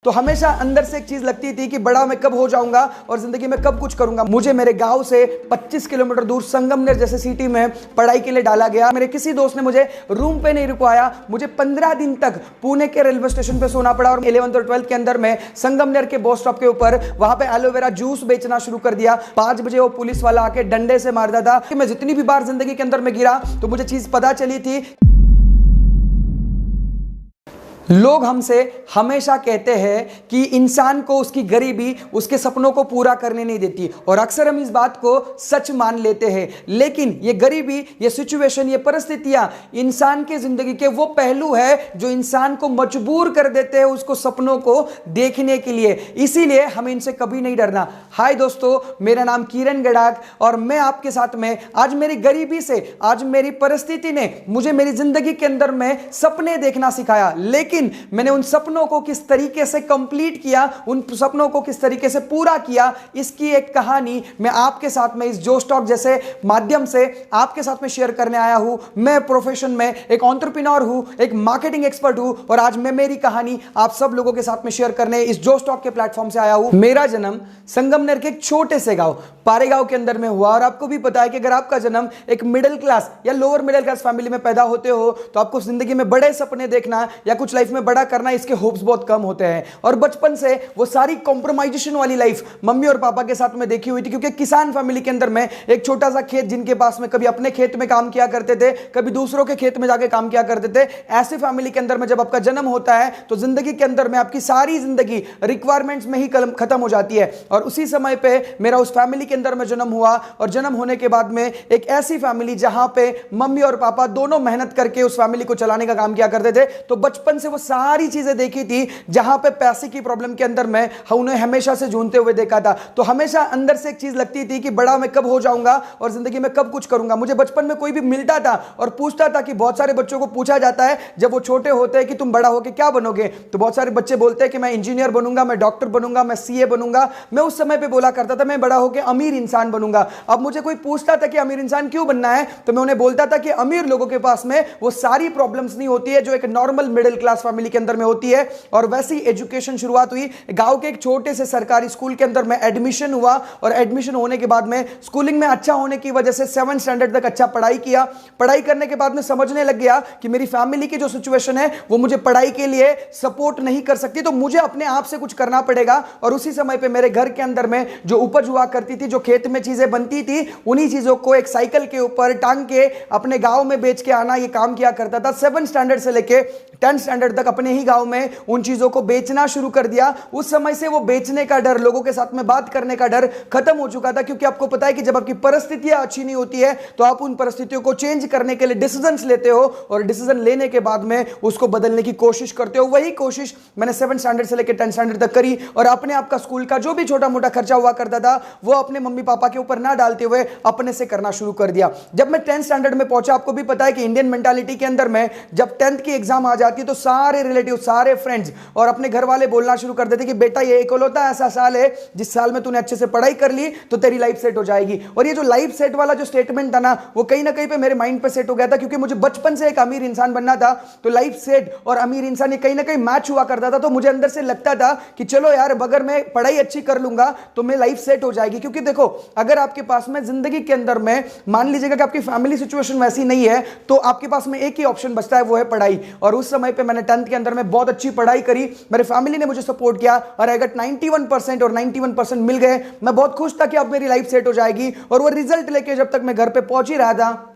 तो हमेशा अंदर से एक चीज लगती थी कि बड़ा मैं कब हो जाऊंगा और जिंदगी में कब कुछ करूंगा। मुझे मेरे गांव से 25 किलोमीटर दूर संगमनेर जैसे सिटी में पढ़ाई के लिए डाला गया। मेरे किसी दोस्त ने मुझे रूम पे नहीं रुकवाया। मुझे 15 दिन तक पुणे के रेलवे स्टेशन पे सोना पड़ा और 11th और 12th के अंदर में संगमनेर के बस स्टॉप के ऊपर वहां पे एलोवेरा जूस बेचना शुरू कर दिया। 5 बजे वो पुलिस वाला आके डंडे से मारता था कि मैं जितनी भी बार जिंदगी के अंदर में गिरा तो मुझे चीज पता चली थी। लोग हमसे हमेशा कहते हैं कि इंसान को उसकी गरीबी उसके सपनों को पूरा करने नहीं देती और अक्सर हम इस बात को सच मान लेते हैं। लेकिन ये गरीबी, ये सिचुएशन, ये परिस्थितियां इंसान के जिंदगी के वो पहलू है जो इंसान को मजबूर कर देते हैं उसको सपनों को देखने के लिए। इसीलिए हमें इनसे कभी नहीं डरना। हाय दोस्तों, मेरा नाम किरण गड़ाक और मैं आपके साथ में आज मेरी गरीबी से, आज मेरी परिस्थिति ने मुझे मेरी जिंदगी के अंदर में सपने देखना सिखाया। लेकिन मैंने उन सपनों को किस तरीके से कंप्लीट किया, उन सपनों को किस तरीके से पूरा किया, इसकी एक कहानी मैं आपके साथ में इस जोश टॉक जैसे माध्यम से आपके साथ में शेयर करने आया हूं। मैं प्रोफेशन में एक एंटरप्रेन्योर हूं, एक मार्केटिंग एक्सपर्ट हूं और आज मैं मेरी कहानी आप सब लोगों के साथ में शेयर करने इस जोश टॉक के प्लेटफॉर्म से आया हूं। मेरा जन्म संगमनेर के एक छोटे से गांव पारेगांव के अंदर में हुआ और आपको भी पता है कि अगर आपका जन्म एक मिडिल क्लास या लोअर मिडिल क्लास फैमिली में पैदा होते हो तो आपको जिंदगी में बड़े सपने देखना या कुछ लाइफ में बड़ा करना, इसके होप्स बहुत कम होते हैं। और बचपन से वो सारी कॉम्प्रोमाइजेशन वाली लाइफ मम्मी और पापा के साथ में देखी हुई थी, क्योंकि किसान फैमिली के अंदर में एक छोटा सा खेत, जिनके पास में कभी अपने खेत में काम किया करते थे, कभी दूसरों के खेत में जाके काम किया करते थे। ऐसे फैमिली के अंदर में जब आपका जन्म होता है तो जिंदगी के अंदर में आपकी सारी जिंदगी रिक्वायरमेंट्स में ही खत्म हो जाती है। और उसी समय पे मेरा उस फैमिली के अंदर में जन्म हुआ और जन्म होने के बाद में एक ऐसी फैमिली जहां पे मम्मी और पापा दोनों मेहनत करके उस फैमिली को चलाने का काम किया करते थे। तो बचपन से वो सारी चीजें देखी थी जहां पे पैसे की प्रॉब्लम के अंदर में उन्हें हमेशा से जूझते हुए देखा था। तो हमेशा अंदर से एक चीज लगती थी कि बड़ा मैं कब हो जाऊंगा और जिंदगी में कब कुछ करूंगा। मुझे बचपन में कोई भी मिलता था और पूछता था कि बहुत सारे बच्चों को पूछा जाता है जब वो छोटे होते हैं कि तुम बड़ा होके क्या बनोगे, तो बहुत सारे बच्चे बोलते हैं कि मैं इंजीनियर बनूंगा, मैं डॉक्टर बनूंगा, मैं सीए बनूंगा। मैं उस समय पे बोला करता था मैं बड़ा होकर अमीर इंसान बनूंगा। अब मुझे कोई पूछता था कि अमीर इंसान क्यों बनना है तो मैं उन्हें बोलता था कि अमीर लोगों के पास में वो सारी प्रॉब्लम्स नहीं होती है जो एक नॉर्मल मिडिल क्लास फैमिली के अंदर में होती है। और वैसी एजुकेशन शुरुआत हुई। गांव के एक छोटे से सरकारी स्कूल के अंदर में एडमिशन हुआ और एडमिशन होने के बाद में स्कूलिंग में अच्छा होने की वजह से 7th स्टैंडर्ड तक अच्छा पढ़ाई किया। पढ़ाई करने के बाद में समझने लग गया कि मेरी फैमिली की जो सिचुएशन है वो मुझे पढ़ाई के लिए सपोर्ट नहीं कर सकती, तो मुझे अपने आप से कुछ करना पड़ेगा। और उसी समय पे मेरे घर के अंदर में जो उपज हुआ करती थी, जो खेत में चीजें बनती थी, उन्हीं चीजों को एक साइकिल के ऊपर टांग के अपने गांव में बेच के आना, ये काम किया करता था। 7th स्टैंडर्ड से लेके 10th स्टैंडर्ड तक अपने ही गांव में उन चीजों को बेचना शुरू कर दिया। उस समय से वो बेचने का डर, लोगों के साथ में बात करने का डर खत्म हो चुका था, क्योंकि आपको पता है कि जब आपकी परिस्थितियां अच्छी नहीं होती है तो आप उन परिस्थितियों को चेंज करने के लिए डिसीजंस लेते हो और डिसीजन लेने के बाद में उसको बदलने की कोशिश करते हो। वही कोशिश मैंने 7th स्टैंडर्ड से लेकर 10th स्टैंडर्ड तक करी और अपने आप का स्कूल का जो भी छोटा मोटा खर्चा हुआ करता था वो अपने मम्मी पापा के ऊपर ना डालते हुए अपने से करना शुरू कर दिया। जब मैं 10th स्टैंडर्ड में पहुंचा, आपको भी पता है कि इंडियन मेंटालिटी के अंदर में जब 10th की एग्जाम आ जाती है तो सारे रिलेटिव, सारे फ्रेंड्स और अपने घर वाले बोलना शुरू कर देते कि बेटा ये इकलौता ऐसा साल है जिस साल में तूने अच्छे से पढ़ाई कर ली तो तेरी लाइफ सेट हो जाएगी। और ये जो लाइफ सेट वाला जो स्टेटमेंट था ना, वो कहीं ना कहीं पे मेरे माइंड पे सेट हो गया था, क्योंकि मुझे बचपन से एक अमीर इंसान बनना था। तो लाइफ सेट और अमीर इंसान ये कहीं ना कहीं मैच हुआ करता था। तो मुझे अंदर से लगता था कि चलो यार, अगर मैं पढ़ाई अच्छी कर लूंगा तो मैं लाइफ सेट हो जाएगी। क्योंकि देखो, अगर आपके पास में जिंदगी के अंदर में मान लीजिएगा कि आपकी फैमिली सिचुएशन वैसी नहीं है तो आपके पास में एक ही ऑप्शन बचता है, वो है पढ़ाई। और उस समय पे मैंने 10th के अंदर में बहुत अच्छी पढ़ाई करी, मेरे फैमिली ने मुझे सपोर्ट किया और अगर 91% और 91% मिल गए, मैं बहुत खुश था कि अब मेरी लाइफ सेट हो जाएगी। और वो रिजल्ट लेके जब तक मैं घर पे पहुंच ही रहा था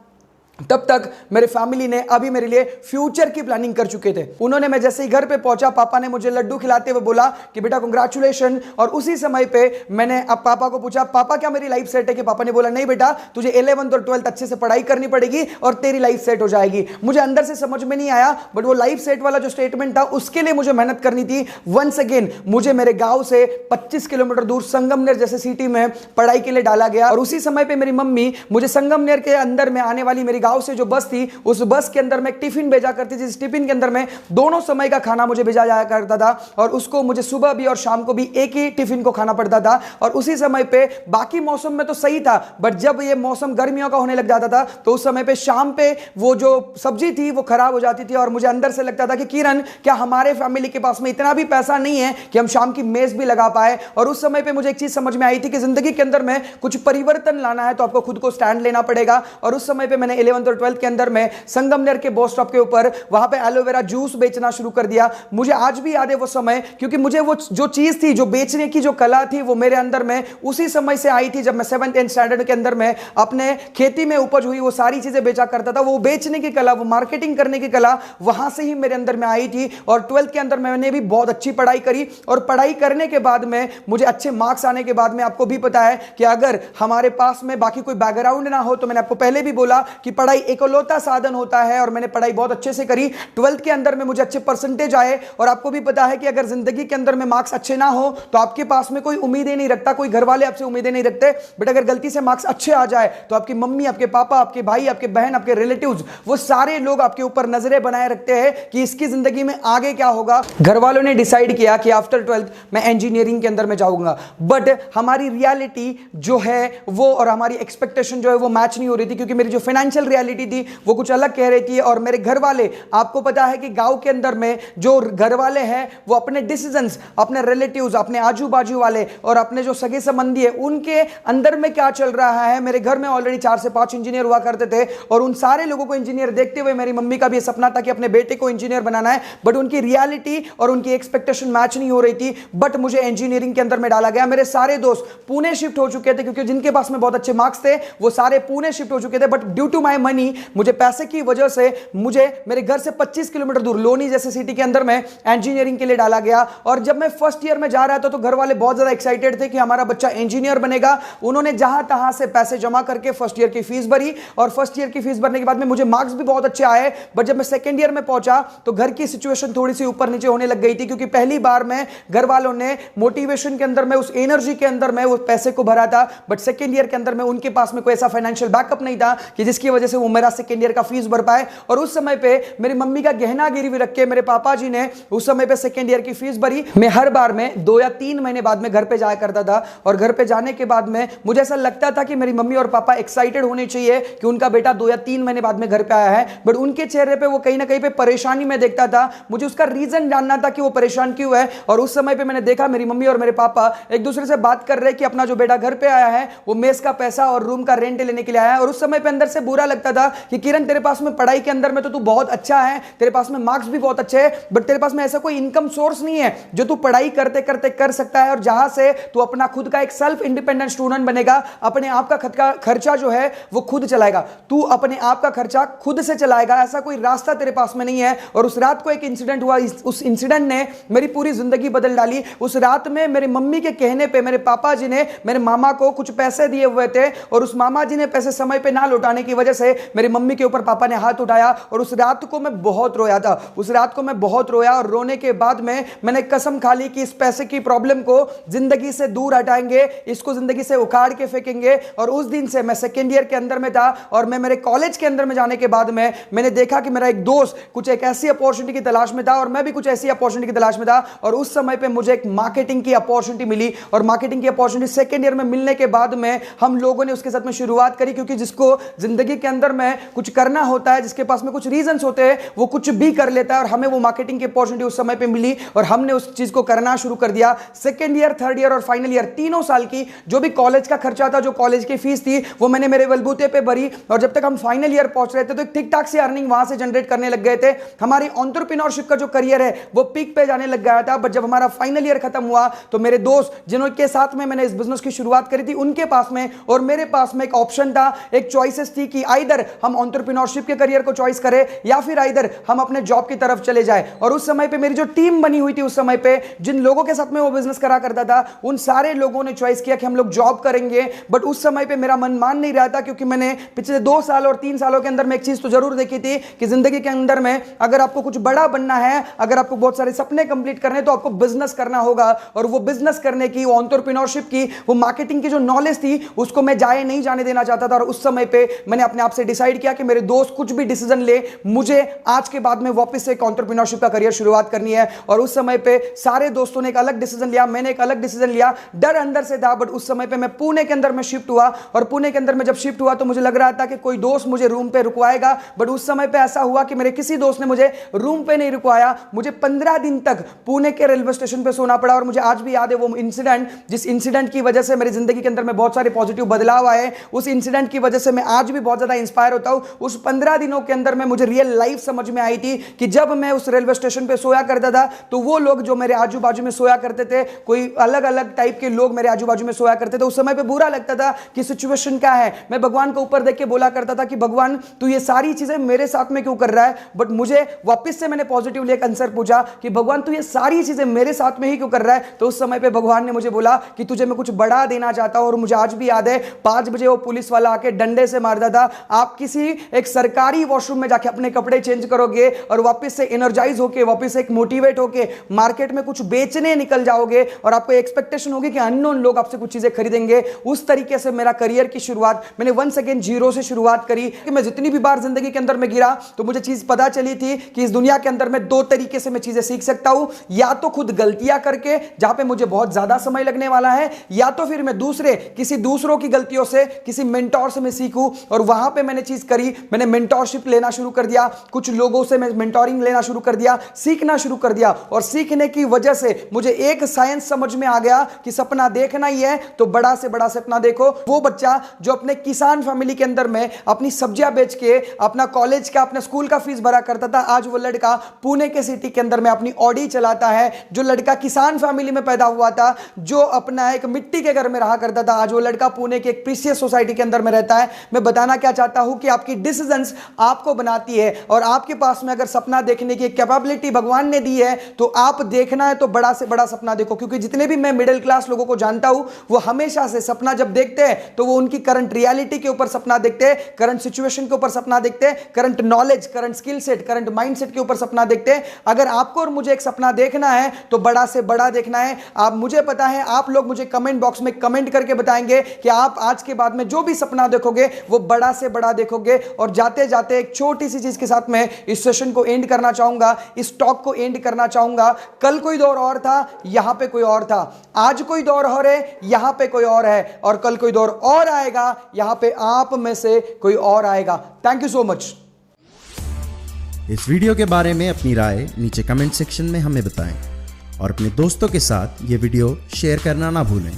तब तक मेरे फैमिली ने अभी मेरे लिए फ्यूचर की प्लानिंग कर चुके थे। उन्होंने, मैं जैसे ही घर पे पहुंचा, पापा ने मुझे लड्डू खिलाते हुए बोला कि बेटा कांग्रेचुलेशन। और उसी समय पे मैंने अब पापा को पूछा, पापा क्या मेरी लाइफ सेट है? कि पापा ने बोला नहीं बेटा, तुझे 11th और 12th अच्छे से पढ़ाई करनी पड़ेगी और तेरी लाइफ सेट हो जाएगी। मुझे अंदर से समझ में नहीं आया, बट वो लाइफ सेट वाला जो स्टेटमेंट था उसके लिए मुझे मेहनत करनी थी। वंस अगेन मुझे मेरे गांव से 25 किलोमीटर दूर संगमनेर जैसे सिटी में पढ़ाई के लिए डाला गया। और उसी समय पे मेरी मम्मी मुझे संगमनेर के अंदर में आने वाली मेरी गांव से जो बस थी उस बस के अंदर मैं टिफिन भेजा करती थी, जिस टिफिन के अंदर में दोनों समय का खाना मुझे भेजा जाया करता था और उसको मुझे सुबह भी और शाम को भी एक ही टिफिन को खाना पड़ता था। और उसी समय पे बाकी मौसम में तो सही था, बट जब ये मौसम गर्मियों का होने लग जाता था तो उस समय पे शाम पे वो जो सब्जी थी वो खराब हो जाती थी और मुझे अंदर से लगता था कि किरण, क्या हमारे फैमिली के पास में इतना भी पैसा नहीं है कि हम शाम की मेज भी लगा पाए। और उस समय पे मुझे एक चीज समझ में आई थी कि जिंदगी के अंदर में कुछ परिवर्तन लाना है तो आपको खुद को स्टैंड लेना पड़ेगा। और उस समय पे मैंने 11th और 12th के अंदर में संगमनेर के बस स्टॉप के ऊपर वहां पे एलोवेरा जूस बेचना शुरू कर दिया। मुझे आज भी याद है वो समय, क्योंकि मुझे वो जो चीज थी, जो बेचने की जो कला थी, वो मेरे अंदर में उसी समय से आई थी जब मैं 7th 8th स्टैंडर्ड के अंदर में अपने खेती में उपज हुई वो सारी चीजें बेचा करता था। वो बेचने की कला, वो मार्केटिंग करने की कला वहां से ही मेरे अंदर में आई थी। और 12th के अंदर मैंने भी बहुत अच्छी पढ़ाई करी और पढ़ाई करने के बाद में मुझे अच्छे मार्क्स आने के बाद में आपको भी पता है कि अगर हमारे पास में बाकी कोई बैकग्राउंड ना हो, तो मैंने आपको पहले भी बोला कि पढ़ाई एकलौता साधन होता है और मैंने पढ़ाई बहुत अच्छे से करी। 12th के अंदर में मुझे अच्छे परसेंटेज आए और आपको भी पता है कि अगर जिंदगी के अंदर में मार्क्स अच्छे ना हो तो आपके पास में कोई उम्मीदें नहीं रखता, कोई घर वाले आपसे उम्मीदें नहीं रखते। बट अगर गलती से मार्क्स अच्छे आ जाए तो आपकी मम्मी, आपके पापा, आपके भाई, आपके बहन, आपके रिलेटिव्स, वो सारे लोग आपके ऊपर नजरें बनाए रखते हैं कि इसकी जिंदगी में आगे क्या होगा। घर वालों ने डिसाइड किया कि आफ्टर 12th मैं इंजीनियरिंग के अंदर में जाऊंगा, बट हमारी रियलिटी जो है वो और हमारी एक्सपेक्टेशन जो है वो मैच नहीं हो रही थी, क्योंकि मेरी जो फाइनेंशियल रियलिटी थी वो कुछ अलग कह रही थी। और मेरे घर वाले, आपको पता है कि गांव के अंदर में जो घर वाले हैं वो अपने डिसीजंस, अपने रिलेटिव्स, अपने आजू बाजू वाले और अपने जो सगे संबंधी है उनके अंदर में क्या चल रहा है। मेरे घर में ऑलरेडी 4 से 5 इंजीनियर हुआ करते थे और उन सारे लोगों को इंजीनियर देखते हुए मेरी मम्मी का भी सपना था कि अपने बेटे को इंजीनियर बनाना है, बट उनकी रियलिटी और उनकी एक्सपेक्टेशन मैच नहीं हो रही थी। बट मुझे इंजीनियरिंग के अंदर में डाला गया। मेरे सारे दोस्त पुणे शिफ्ट हो चुके थे, क्योंकि जिनके पास में बहुत अच्छे मार्क्स थे वो सारे पुणे शिफ्ट हो चुके थे। But due to my money, मुझे पैसे की वजह से मुझे मेरे घर से 25 किलोमीटर दूर लोनी जैसे सिटी के अंदर में इंजीनियरिंग के लिए डाला गया। और जब मैं फर्स्ट ईयर में जा रहा था तो घर वाले बहुत ज्यादा एक्साइटेड थे कि हमारा बच्चा इंजीनियर बनेगा। उन्होंने जहां तहां से पैसे जमा करके फर्स्ट ईयर की फीस भरी और फर्स्ट ईयर की फीस भरने के बाद में मुझे मार्क्स भी बहुत अच्छे आए। बट जब मैं सेकंड ईयर में पहुंचा तो घर की सिचुएशन थोड़ी सी ऊपर नीचे होने लग गई थी, क्योंकि पहली बार में घर वालों ने मोटिवेशन के अंदर में, उस एनर्जी के अंदर में वो पैसे को भरा था। बट सेकंड ईयर के अंदर में उनके पास में कोई ऐसा फाइनेंशियल बैकअप नहीं था कि जिसकी वजह से वो मेरा सेकंड ईयर का फीस भर पाए। और उस समय पे मेरी मम्मी का गहना गिरवी रख के मेरे पापा जी ने उस समय पे सेकंड ईयर की फीस भरी। मैं हर बार में 2 या 3 महीने बाद में घर पे जाया करता था और घर पे जाने के बाद में मुझे ऐसा लगता था कि मेरी मम्मी और पापा एक्साइटेड होने चाहिए कि उनका बेटा 2 या 3 महीने बाद में घर पे आया है। बट उनके चेहरे पे वो कहीं ना कहीं पे परेशानी में देखता था। मुझे उसका रीजन जानना था कि वो परेशान क्यों है। और उस समय पे मैंने देखा मेरी मम्मी और मेरे पापा एक दूसरे से बात कर रहे कि अपना जो बेटा घर पे आया है वो मेस का पैसा और रूम का रेंट लेने के लिए आया है। और उस समय पे अंदर से बुरा लगता था कि किरण, तेरे पास में पढ़ाई के अंदर में तो तू बहुत अच्छा है, तेरे पास में मार्क्स भी बहुत अच्छे हैं, बट तेरे पास में ऐसा कोई इनकम सोर्स नहीं है जो तू पढ़ाई करते करते कर सकता है और जहां से तू अपना खुद का एक सेल्फ इंडिपेंडेंट स्टूडेंट बनेगा, अपने आप का खुद का खर्चा जो है वो खुद चलाएगा, तू अपने आप का खर्चा खुद से चलाएगा, ऐसा कोई रास्ता तेरे पास में नहीं है। और उस रात को एक इंसिडेंट हुआ, उस इंसिडेंट ने मेरी पूरी जिंदगी बदल डाली। उस रात में मेरी मम्मी के कहने पे मेरे पापा जी ने मेरे मामा को कुछ पैसे दिए हुए थे और उस मामा जी ने पैसे समय पे ना लौटाने की वजह से मेरी मम्मी के ऊपर पापा ने हाथ उठाया। और उस रात को मैं बहुत रोया था, उस रात को मैं बहुत रोया। और रोने के बाद में मैंने कसम खा ली कि इस पैसे की प्रॉब्लम को जिंदगी से दूर हटाएंगे, इसको जिंदगी से उखाड़ के फेंकेंगे। और उस दिन से मैं सेकेंड ईयर के अंदर में था और मैं मेरे कॉलेज के अंदर में जाने के बाद में मैंने देखा कि मेरा एक दोस्त कुछ एक ऐसी अपॉर्चुनिटी की तलाश में था और मैं भी कुछ ऐसी अपॉर्चुनिटी की तलाश में था। और उस समय पे मुझे एक मार्केटिंग की अपॉर्चुनिटी मिली और मार्केटिंग की अपॉर्चुनिटी सेकेंड ईयर में मिलने के बाद में हम लोगों ने उसके साथ में शुरुआत करी, क्योंकि जिसको जिंदगी के अंदर में कुछ करना होता है, जिसके पास में कुछ रीजंस होते हैं, वो कुछ भी कर लेता है। और हमें वो मार्केटिंग की अपॉर्चुनिटी उस समय पे मिली और हमने उस चीज को करना शुरू कर दिया। सेकेंड ईयर, थर्ड ईयर और फाइनल ईयर, तीनों साल की जो भी कॉलेज का खर्चा था, जो कॉलेज की फीस थी, वो मैंने मेरे बलबूते पे भरी। और जब तक हम फाइनल ईयर पहुंच रहे थे तो ठीक ठाक से अर्निंग वहां से जनरेट करने लग गए थे। हमारी एंटरप्रेन्योरशिप का जो करियर है वो पीक पे जाने लग गया था। बट जब हमारा फाइनल ईयर खत्म हुआ तो मेरे दोस्त जिनके साथ में मैंने इस बिजनेस की शुरुआत करी थी, उनके पास में और मेरे पास में एक ऑप्शन था, एक चॉइसेस थी कि आइदर हम एंटरप्रेन्योरशिप के करियर को चॉइस करें या फिर आइदर हम अपने जॉब की तरफ चले जाए। और उस समय पे मेरी जो टीम बनी हुई थी, उस समय पे जिन लोगों के साथ में वो बिजनेस करा करता था, उन सारे लोगों ने चॉइस किया कि हम लोग जॉब करेंगे। बट उस समय पे मेरा मन मान नहीं रहा था, क्योंकि मैंने पिछले 2 साल और 3 सालों के अंदर में एक चीज तो जरूर देखी थी कि जिंदगी के अंदर में अगर आपको कुछ बड़ा बनना है, अगर आपको बहुत सारे सपने कंप्लीट करने, तो आपको बिजनेस करना होगा। और वो बिजनेस करने की, वो एंटरप्रेन्योरशिप की, वो मार्केटिंग की जो नॉलेज थी, उसको मैं जाए नहीं जाने देना चाहता था। और उस समय पे मैंने अपने आप आपसे डिसाइड किया कि मेरे दोस्त कुछ भी डिसीजन ले, मुझे आज के बाद में वापस से एंटरप्रेन्योरशिप का करियर शुरुआत करनी है। और उस समय पे सारे दोस्तों ने एक अलग डिसीजन लिया, मैंने एक अलग डिसीजन लिया। डर अंदर से था, बट उस समय पे मैं पुणे के अंदर में शिफ्ट हुआ, और पुणे के अंदर में जब शिफ्ट हुआ तो मुझे लग रहा था कि कोई दोस्त मुझे रूम पे रुकवाएगा, बट उस समय पे ऐसा हुआ कि मेरे किसी दोस्त ने मुझे रूम पे नहीं रुकवाया। मुझे 15 दिन तक पुणे के रेलवे स्टेशन पे सोना पड़ा। और मुझे आज भी याद है वो इंसिडेंट, जिस इंसिडेंट की वजह से मेरी जिंदगी के अंदर में बहुत सारे पॉजिटिव बदलाव आए। उस इंसिडेंट की वजह से मैं आज भी बहुत ज्यादा इंस्पायर होता हूं। उस 15 दिनों के अंदर में मुझे रियल लाइफ समझ में आई थी कि जब मैं उस रेलवे स्टेशन पे सोया करता था तो वो लोग जो मेरे आजू बाजू में सोया करते थे, कोई अलग अलग टाइप के लोग मेरे आजू बाजू में सोया करते थे। उस समय पे बुरा लगता था कि सिचुएशन क्या है। मैं भगवान को ऊपर देख के बोला करता था कि भगवान तू ये सारी चीजें मेरे साथ में क्यों कर रहा है। बट मुझे वापस से मैंने पॉजिटिवली एक आंसर पूछा कि भगवान तू ये सारी चीजें मेरे साथ में ही क्यों कर रहा है। तो उस समय पे भगवान ने मुझे बोला कि तुझे मैं कुछ बड़ा देना चाहता हूं। और मुझे आज भी याद है 5 बजे वो पुलिस वाला आके डंडे से मारता था, आप किसी एक सरकारी वॉशरूम में जाके अपने कपड़े चेंज करोगे और वापस से एनर्जाइज होके, वापस से एक मोटिवेट होके मार्केट में कुछ बेचने निकल जाओगे, और आपको एक्सपेक्टेशन होगी कि अननोन लोग आपसे कुछ चीजें खरीदेंगे। उस तरीके से मेरा करियर की शुरुआत मैंने वंस अगेन जीरो से शुरुआत करी। कि मैं जितनी भी बार जिंदगी के अंदर में गिरा तो मुझे चीज पता चली थी कि इस दुनिया के अंदर में 2 तरीके से मैं चीजें सीख सकता हूं, या तो खुद गलतियां करके जहां पे मुझे बहुत ज्यादा समय लगने वाला है, या तो फिर मैं किसी दूसरों की गलतियों से, किसी मेंटोर से मैं सीखूं। और वहां पे मैंने चीज करी, मैंने मेंटोरशिप लेना शुरू कर दिया, कुछ लोगों से मैं मेंटोरिंग लेना शुरू कर दिया, सीखना शुरू कर दिया। और सीखने की वजह से मुझे एक साइंस समझ में आ गया कि सपना देखना ही है तो बड़ा से बड़ा सपना देखो। वो बच्चा जो अपने किसान फैमिली के अंदर में अपनी सब्जियां बेच के अपना कॉलेज का, अपना स्कूल का फीस भरा करता था, आज वो लड़का पुणे के सिटी के अंदर में अपनी ऑडी चलाता है। जो लड़का किसान फैमिली में पैदा हुआ था, जो अपना एक मिट्टी के घर में रहा करता था, आज वो लड़का पुणे के एक प्रीशियस सोसाइटी के अंदर में रहता है। मैं बताना क्या चाहता हूं कि आपकी डिसीजंस आपको बनाती है, और आपके पास में अगर सपना देखने की कैपेबिलिटी भगवान ने दी है तो आप देखना है तो बड़ा से बड़ा सपना देखो। क्योंकि जितने भी मैं मिडिल क्लास लोगों को जानता हूं, वो हमेशा से सपना जब देखते हैं तो वो उनकी करंट रियलिटी के ऊपर सपना देखते हैं, करंट सिचुएशन के ऊपर सपना देखते हैं, current knowledge, current skill set, current mindset के ऊपर सपना देखते हैं। अगर आपको और मुझे एक सपना देखना है तो बड़ा से बड़ा देखना है। आप, मुझे पता है आप लोग मुझे कमेंट बॉक्स में कमेंट करके बताएंगे कि आप आज के बाद में जो भी सपना देखोगे वो बड़ा से बड़ा देखोगे। और जाते जाते एक छोटी सी चीज के साथ मैं इस सेशन को एंड करना चाहूंगा, इस टॉक को एंड करना चाहूंगा। कल कोई दौर और था, यहां पे कोई और था, आज कोई दौर और है, यहां पे कोई और है, और कल कोई दौर और आएगा, यहां पे आप में से कोई और आएगा। Thank you so much. इस वीडियो के बारे में अपनी राय नीचे कमेंट सेक्शन में हमें बताएं और अपने दोस्तों के साथ ये वीडियो शेयर करना ना भूलें।